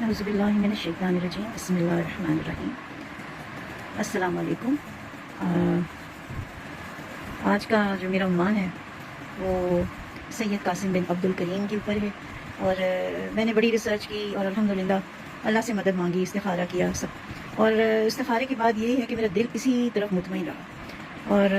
اعوذ باللہ من الشیطان الرجیم بسم اللہ الرحمن الرحیم۔ السلام علیکم۔ آج کا جو میرا عنوان ہے وہ سید قاسم بن عبد الکریم کے اوپر ہے، اور میں نے بڑی ریسرچ کی اور الحمدللہ اللہ سے مدد مانگی، استخارہ کیا سب، اور استخارے کے بعد یہی ہے کہ میرا دل اسی طرف مطمئن رہا، اور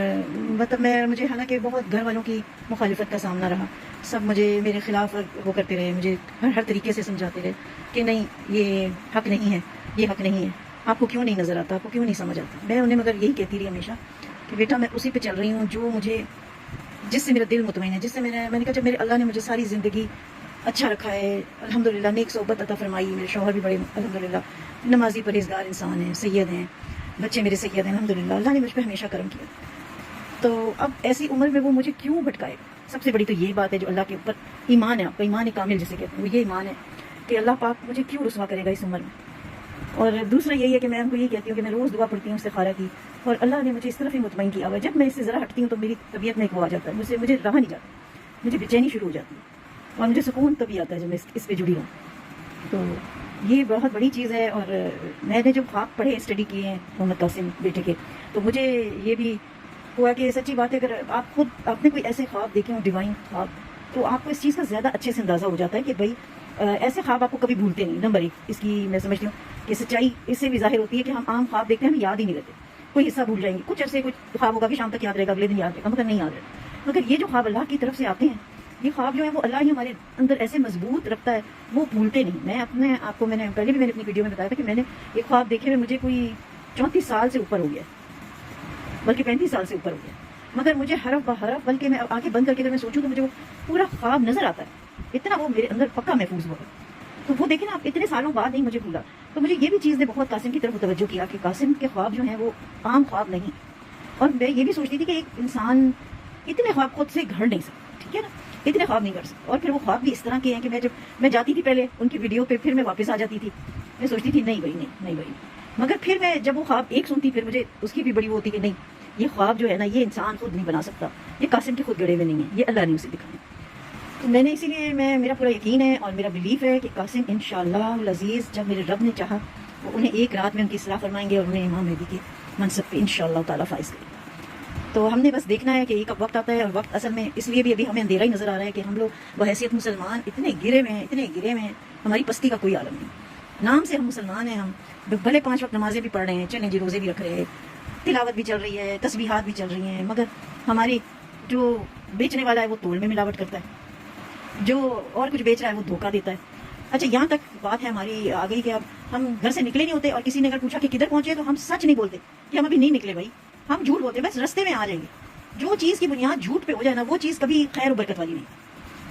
مطلب مجھے حالانکہ بہت گھر والوں کی مخالفت کا سامنا رہا، سب مجھے میرے خلاف وہ کرتے رہے، مجھے ہر طریقے سے سمجھاتے رہے کہ نہیں یہ حق نہیں ہے، یہ حق نہیں ہے، آپ کو کیوں نہیں نظر آتا، آپ کو کیوں نہیں سمجھ آتا۔ میں انہیں مگر یہی کہتی رہی ہمیشہ کہ بیٹا میں اسی پہ چل رہی ہوں جو جس سے میرا دل مطمئن ہے، جس سے میں نے کہا جب میرے اللہ نے مجھے ساری زندگی اچھا رکھا ہے، الحمدللہ نیک صحبت عطا فرمائی، میرے شوہر بھی بڑے الحمدللہ نمازی پرہیزگار انسان ہیں، سید ہیں، بچے میرے سید ہیں، الحمدللہ اللہ نے مجھ پہ ہمیشہ کرم کیا، تو اب ایسی عمر میں وہ مجھے کیوں بھٹکائے۔ سب سے بڑی تو یہ بات ہے جو اللہ کے اوپر ایمان ہے، آپ کا ایمان کامل جسے کہتے ہیں، وہ یہ ایمان ہے کہ اللہ پاک مجھے کیوں رسوا کرے گا اس عمر میں۔ اور دوسرا یہی ہے کہ میں ان کو یہ کہتی ہوں کہ میں روز دعا پڑھتی ہوں استخارہ کی، اور اللہ نے مجھے اس طرف ہی مطمئن کیا ہوا ہے، جب میں اس سے ذرا ہٹتی ہوں تو میری طبیعت میں ایک وہ آ جاتا ہے، مجھے رہا نہیں جاتا، مجھے بے چینی شروع ہو جاتی ہے، اور مجھے سکون تبھی آتا ہے جب میں اس پہ جڑی ہوں۔ تو یہ بہت بڑی چیز ہے، اور میں نے جب خواب پڑھے اسٹڈی کیے ہیں محمد قاسم بیٹے کے، تو مجھے یہ بھی ہوا کہ سچی بات ہے اگر آپ نے کوئی ایسے خواب دیکھے ہوں ڈیوائن خواب، تو آپ کو اس چیز کا زیادہ اچھے سے اندازہ ہو جاتا ہے کہ بھائی ایسے خواب آپ کو کبھی بھولتے نہیں۔ نمبر ایک اس کی میں سمجھتی ہوں کہ سچائی اس سے بھی ظاہر ہوتی ہے کہ ہم عام خواب دیکھتے ہیں ہمیں یاد ہی نہیں رہتے، کوئی حصہ بھول جائیں گے، کچھ عرصے کچھ خواب ہوگا کہ شام تک یاد رہے گا، اگلے دن یاد رہے گا، مگر نہیں یاد رہے۔ مگر یہ جو خواب اللہ کی طرف سے آتے ہیں، یہ خواب جو ہے وہ اللہ ہی ہمارے اندر ایسے مضبوط رکھتا ہے، وہ بھولتے نہیں۔ میں اپنے آپ کو پہلے بھی میں نے اپنی ویڈیو میں بتایا تھا کہ میں نے ایک خواب دیکھے ہوئے مجھے کوئی 34 سال سے اوپر ہو گیا، بلکہ 35 سال سے اوپر ہو گیا، مگر مجھے حرف بہ حرف، بلکہ میں آنکھیں بند کر کے اگر میں سوچوں تو مجھے وہ پورا خواب نظر آتا ہے، اتنا وہ میرے اندر پکا محفوظ ہوا ہے۔ تو وہ دیکھیں نا آپ، اتنے سالوں بعد نہیں مجھے بھولا، تو مجھے یہ بھی چیز نے بہت قاسم کی طرف متوجہ کیا کہ قاسم کے خواب جو ہیں وہ عام خواب نہیں، اور میں یہ بھی سوچتی تھی کہ ایک انسان اتنے خواب خود سے گھڑ نہیں سکتا، ٹھیک ہے نا، اتنے خواب نہیں کر سکتا، اور پھر وہ خواب بھی اس طرح کے ہیں کہ جب میں جاتی تھی پہلے ان کی ویڈیو پہ، پھر میں واپس آ جاتی تھی، میں سوچتی تھی نہیں بھائی، مگر پھر میں جب وہ خواب ایک سنتی پھر مجھے اس کی بھی بڑی وہ ہوتی کہ نہیں، یہ خواب جو ہے نا یہ انسان خود نہیں بنا سکتا، یہ قاسم کے خود گڑے میں نہیں ہے، یہ اللہ نے اسے دکھایا۔ تو میں نے اسی لیے میرا پورا یقین ہے اور میرا بلیف ہے کہ قاسم انشاءاللہ العزیز جب میرے رب نے چاہا وہ انہیں ایک رات میں ان کی اصلاح فرمائیں گے اور انہیں امام مہدی کے منصب پہ انشاءاللہ تعالیٰ فائز کریں گے۔ تو ہم نے بس دیکھنا ہے کہ یہ کب وقت آتا ہے، اور وقت اصل میں اس لیے بھی ابھی ہمیں اندھیرا ہی نظر آ رہا ہے کہ ہم لوگ بحیثیت مسلمان اتنے گرے ہوئے ہیں، ہماری پستی کا کوئی عالم نہیں۔ نام سے ہم مسلمان ہیں، ہم بھلے 5 وقت نمازیں بھی پڑھ رہے ہیں، چلیں جی روزے بھی رکھ رہے ہیں، تلاوت بھی چل رہی ہے، تسبیحات بھی چل رہی ہیں، مگر ہماری جو بیچنے والا ہے وہ تول میں ملاوٹ کرتا ہے، جو اور کچھ بیچ رہا ہے وہ دھوکہ دیتا ہے۔ اچھا یہاں تک بات ہے ہماری آ گئی کہ اب ہم گھر سے نکلے نہیں ہوتے، اور کسی نے اگر پوچھا کہ کدھر پہنچے تو ہم سچ نہیں بولتے کہ ہم ابھی نہیں نکلے بھائی، ہم جھوٹ بولتے بس رستے میں آ جائیں گے۔ جو چیز کی بنیاد جھوٹ پہ ہو جائے نا وہ چیز کبھی خیر و برکت والی نہیں۔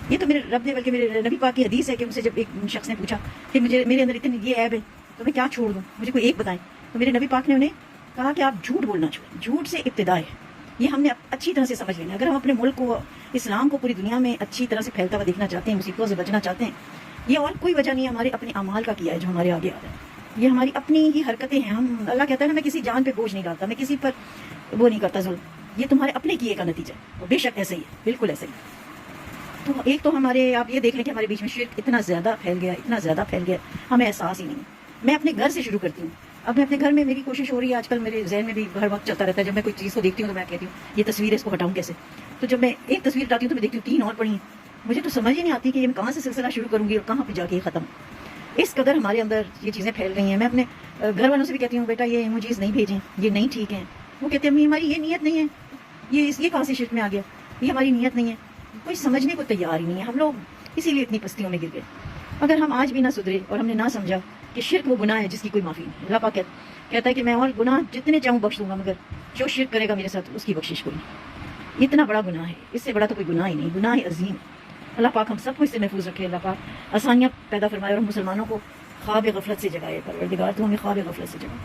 یہ تو میرے رب نے، بلکہ میرے نبی پاک کی حدیث ہے کہ ان سے جب ایک شخص نے پوچھا کہ میرے اندر اتنی یہ عیب ہے تو میں کیا چھوڑ دوں، مجھے کوئی ایک بتائیں، تو میرے نبی پاک نے انہیں کہا کہ آپ جھوٹ بولنا چھوڑیں، جھوٹ سے ابتدا ہے۔ یہ ہم نے اچھی طرح سے سمجھ لینا، اگر ہم اپنے ملک کو، اسلام کو پوری دنیا میں اچھی طرح سے پھیلتا ہوا دیکھنا چاہتے ہیں، مصیبتوں سے بچنا چاہتے ہیں، یہ اور کوئی وجہ نہیں ہے، ہمارے اپنے اعمال کا کیا ہے جو ہمارے آگے آ رہا ہے، یہ ہماری اپنی ہی حرکتیں ہیں۔ اللہ کہتا ہے نا میں کسی جان پہ بوجھ نہیں ڈالتا، میں کسی پر وہ نہیں کرتا ظلم، یہ تمہارے اپنے کیے کا نتیجہ ہے، اور بے شک ایسا ہی ہے، بالکل ایسا ہی ہے۔ تو ایک تو آپ یہ دیکھ لیں کہ ہمارے بیچ میں شرک اتنا زیادہ پھیل گیا، ہمیں احساس ہی نہیں ہے۔ میں اپنے گھر سے شروع کرتی ہوں، اب میں اپنے گھر میں میری کوشش ہو رہی ہے، آج کل میرے ذہن میں بھی ہر وقت چلتا رہتا ہے، جب میں کوئی چیز کو دیکھتی ہوں تو میں کہتی ہوں یہ تصویر ہے، اس کو ہٹاؤں کیسے، تو جب میں ایک تصویر ہٹاتی ہوں تو میں دیکھتی ہوں 3 اور پڑی ہیں، مجھے تو سمجھ ہی نہیں آتی کہ یہ کہاں سے سلسلہ شروع کروں گی اور کہاں پہ جا کے یہ ختم۔ اس قدر ہمارے اندر یہ چیزیں پھیل رہی ہیں۔ میں اپنے گھر والوں سے بھی کہتی ہوں بیٹا یہ ایموجیز نہیں بھیجیں، یہ نہیں ٹھیک ہیں، وہ کہتے ہیں امی ہماری یہ نیت نہیں ہے، یہ کہاں سے شرک میں آ گیا، یہ ہماری نیت نہیں ہے، کوئی سمجھنے کو تیار ہی نہیں ہے، ہم لوگ اسی لیے اتنی پستیوں میں گر گئے۔ اگر ہم آج بھی نہ سدھرے اور ہم نے نہ سمجھا کہ شرک وہ گناہ ہے جس کی کوئی معافی نہیں، اللہ پاک کہتا ہے کہ میں اور گناہ جتنے چاہوں بخش دوں گا، مگر جو شرک کرے گا میرے ساتھ اس کی بخشش کوئی نہیں۔ اتنا بڑا گناہ ہے، اس سے بڑا تو کوئی گناہ ہی نہیں، گناہ عظیم۔ اللہ پاک ہم سب کو اس سے محفوظ رکھے، اللہ پاک آسانیاں پیدا فرمائے اور مسلمانوں کو خواب غفلت سے جگائے، پروردگار تو ہمیں خواب غفلت سے جگائے۔